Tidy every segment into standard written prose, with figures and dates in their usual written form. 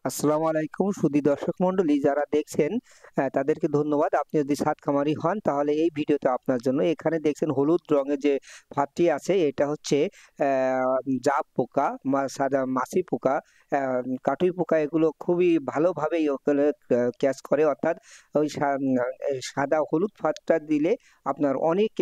আসসালামু আলাইকুম সুধী দর্শক মণ্ডলী যারা দেখছেন তাদেরকে ধন্যবাদ। আপনি যদি ছাদ খামারি হন তাহলে এই ভিডিওটা আপনার জন্য। এখানে দেখছেন হলুদ রঙের যে ফাঁদটি আছে এটা হচ্ছে জাপ পোকা, সাদা মাছি পোকা, কাটুই পোকা এগুলো খুবই ভালোভাবেই ওগুলো ক্যাচ করে অর্থাৎ ওই সাদা হলুদ ফাঁদটা দিলে আপনার অনেক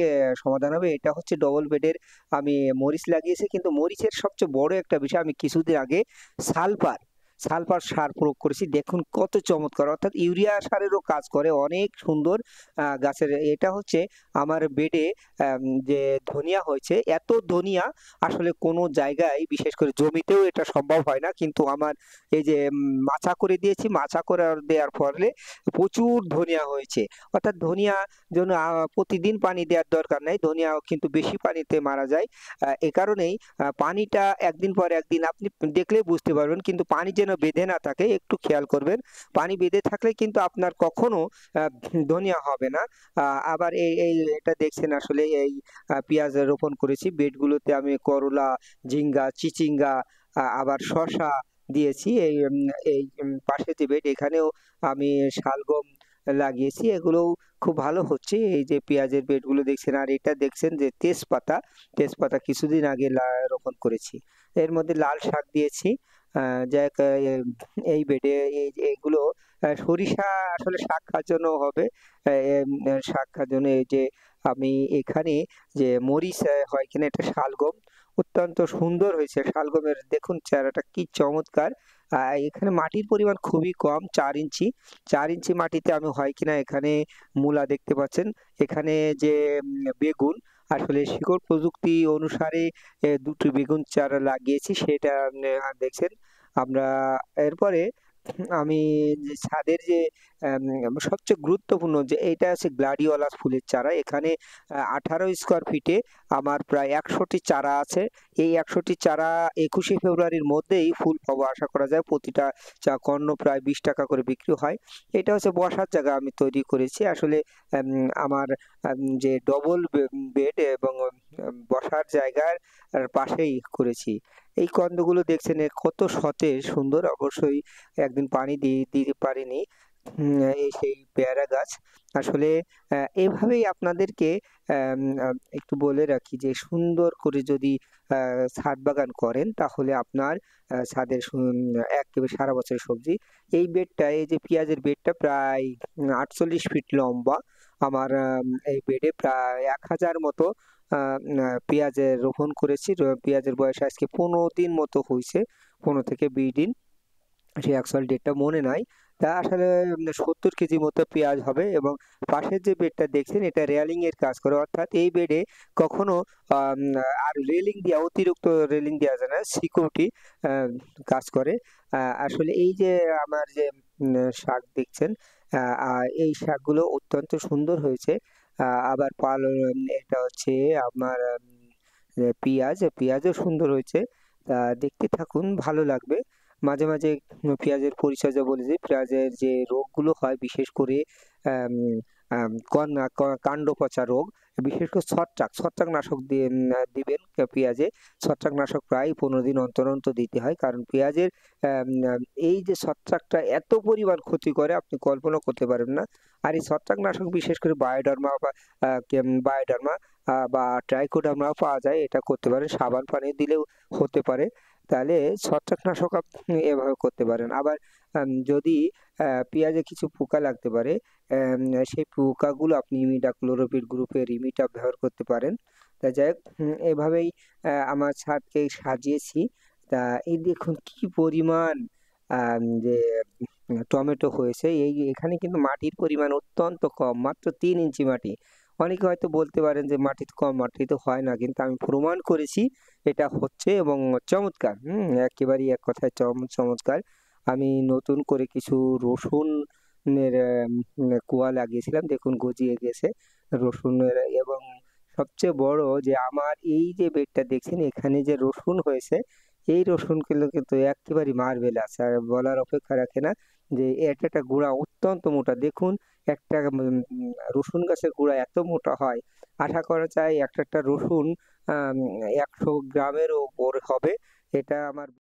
সমাধান হবে। এটা হচ্ছে ডবল বেডের আমি মরিচ লাগিয়েছি কিন্তু মরিচের সবচেয়ে বড় একটা বিষয় আমি কিছুদিন আগে সালফার সালফার সার প্রয়োগ করেছি। দেখুন কত চমৎকার! অর্থাৎ ইউরিয়া সারেরও কাজ করে অনেক সুন্দর গাছের এটা হচ্ছে আমার বেডে যে ধনিয়া হয়েছে, এত ধনিয়া আসলে কোনো জায়গায় বিশেষ করে জমিতেও এটা সম্ভব হয় না। কিন্তু আমার এই যে মাচা করে দিয়েছি, মাচা করে দেওয়ার ফলে প্রচুর ধনিয়া হয়েছে। অর্থাৎ ধনিয়া জন্য প্রতিদিন পানি দেওয়ার দরকার নাই। ধনিয়া কিন্তু বেশি পানিতে মারা যায়। এ কারণেই পানিটা একদিন পর একদিন আপনি দেখলেই বুঝতে পারবেন। কিন্তু পানি যেন বেঁধে না থাকে একটু খেয়াল করবেন। পানি বেঁধে থাকলে কিন্তু আপনার কখনো আ ধনিয়া হবে না। আবার এটা দেখছেন আসলে এই পেঁয়াজ রোপণ করেছি। বেডগুলোতে আমি করলা, ঝিঙ্গা, চিচিঙ্গা আবার শসা দিয়েছি। পাশে যে বেড এখানেও আমি শালগম লাগিয়েছি। এগুলোও খুব ভালো হচ্ছে। এই যে পেঁয়াজের বেডগুলো দেখছেন আর এটা দেখছেন যে তেজপাতা, তেজপাতা কিছুদিন আগে রোপণ করেছি। এর মধ্যে লাল শাক দিয়েছি। আ যাক এই বেডে এগুলো সরিষা আসলে শাক খাওয়ার জন্য হবে। শাক খাওয়ার জন্য এই যে আমি এখানে যে মরিচ হয় কিনা এটা শালগম অত্যন্ত সুন্দর হয়েছে। শালগমের দেখুন চেহারাটা কি চমৎকার! আ এখানে মাটির পরিমাণ খুবই কম ৪ ইঞ্চি। ৪ ইঞ্চি মাটিতে আমি হয় কিনা এখানে মূলা দেখতে পাচ্ছেন। এখানে যে বেগুন আসলে শিকড় প্রযুক্তি অনুসারে ২ টি বেগুন চারা লাগিয়েছি সেটা দেখছেন। আমরা এরপরে আমি যে ছাদের যে সবচেয়ে গুরুত্বপূর্ণ যে এইটা হচ্ছে গ্লাডিওলাস ফুলের চারা। এখানে ১৮ স্কয়ার ফিটে আমার প্রায় ১০০ টি চারা আছে। এই ১০০ টি চারা ২১শে ফেব্রুয়ারির মধ্যেই ফুল পাবো আশা করা যায়। প্রতিটা কর্ণ প্রায় ৳২০ করে বিক্রি হয়। এটা হচ্ছে বসার জায়গা আমি তৈরি করেছি। আসলে আমার যে ডবল বেড এবং বসার জায়গার পাশেই করেছি। এই কন্দগুলো দেখছেন কত সতেজ সুন্দর। অবশ্যই একদিন পানি দিতে পারিনি। এই সেই পেয়ারা গাছ। আসলে এভাবেই আপনাদেরকে অ্যাম আ একটু বলে রাখি যে সুন্দর করে যদি আ ছাদ বাগান করেন তাহলে আপনার ছাদের একেবারে সারা বছরের সবজি। এই বেডটা এই যে পেঁয়াজের বেডটা প্রায় ৪৮ ফিট লম্বা। আমার এই বেডে প্রায় ১,০০০ মতো আ আ পেঁয়াজের রোপণ করেছি। পেঁয়াজের বয়স আজকে ১৫ দিন মতো হইছে। ১৫ থেকে ২০ দিন। সে অ্যাকচুয়াল ডেটটা মনে নাই। তা আসলে ৭০ কেজি মতো পেঁয়াজ হবে এবং পাশের যে বেডটা দেখছেন এটা রেলিং এর কাজ করে। অর্থাৎ এই বেডে কখনো আম আর রেলিং দেয়া অতিরিক্ত রেলিং দেয়া যায় না। সিকিউরিটি আ কাজ করে। আসলে এই যে আমার যে শাক দেখছেন আ আ এই শাকগুলো অত্যন্ত সুন্দর হয়েছে। আবার এটা হচ্ছে আপনার পেঁয়াজ, পেঁয়াজও সুন্দর হয়েছে। দেখতে থাকুন ভালো লাগবে। মাঝে, মাঝে পেঁয়াজের পরিচর্যা বলে যে পেঁয়াজের যে রোগগুলো হয় বিশেষ করে আম আম কন্যা ক কাণ্ড পচা রোগ, বিশেষ করে ছত্রাকনাশক দিবেন পেঁয়াজে। ছত্রাকনাশক প্রায় ১৫ দিন অন্তর, অন্তর দিতে হয়। কারণ পেঁয়াজের আম আম এই যে ছত্রাকটা এত পরিমাণ ক্ষতি করে আপনি কল্পনা করতে পারবেন না। আর এই ছত্রাকনাশক বিশেষ করে বায়োডার্মা বা বায়োডার্মা বা ট্রাইকোডার্মা পাওয়া যায়। এটা করতে পারেন। সাবান পানি দিলেও হতে পারে। তাহলে ছত্রাকনাশক আপনি এভাবে করতে পারেন। আবার যদি পেঁয়াজে কিছু পোকা লাগতে পারে, অ্যাম সেই পোকাগুলো আপনি ইমিডাক্লোপিড গ্রুপের ইমিটা ব্যবহার করতে পারেন। তা যাই হোক এভাবেই আমার ছাদকে সাজিয়েছি। তা এই দেখুন কি পরিমাণ যে টমেটো হয়েছে। এখানে কিন্তু মাটির পরিমাণ অত্যন্ত কম। মাত্র ৩ ইঞ্চি মাটি। অনেকে হয়তো বলতে পারেন যে মাটিতে কম, মাটিতে হয় না। কিন্তু আমি প্রমাণ করেছি এটা হচ্ছে এবং চমৎকার। একেবারেই এক কথায় চমৎকার। আমি নতুন করে কিছু রসুনের কুয়া লাগিয়েছিলাম। দেখুন গজিয়ে গেছে রসুনের এবং সবচেয়ে বড় যে আমার এই যে বেডটা দেখছেন এখানে যে রসুন হয়েছে, এই রসুনগুলো কিন্তু এক্কেবারে মার্ভেলাস। আর বলার অপেক্ষা রাখে না যে একটা গুঁড়া অত্যন্ত মোটা। দেখুন একটা রসুন গাছের গুঁড়া এত মোটা হয়। আশা করা যায় একটা রসুন আম ১০০ গ্রামেরও উপর হবে। এটা আমার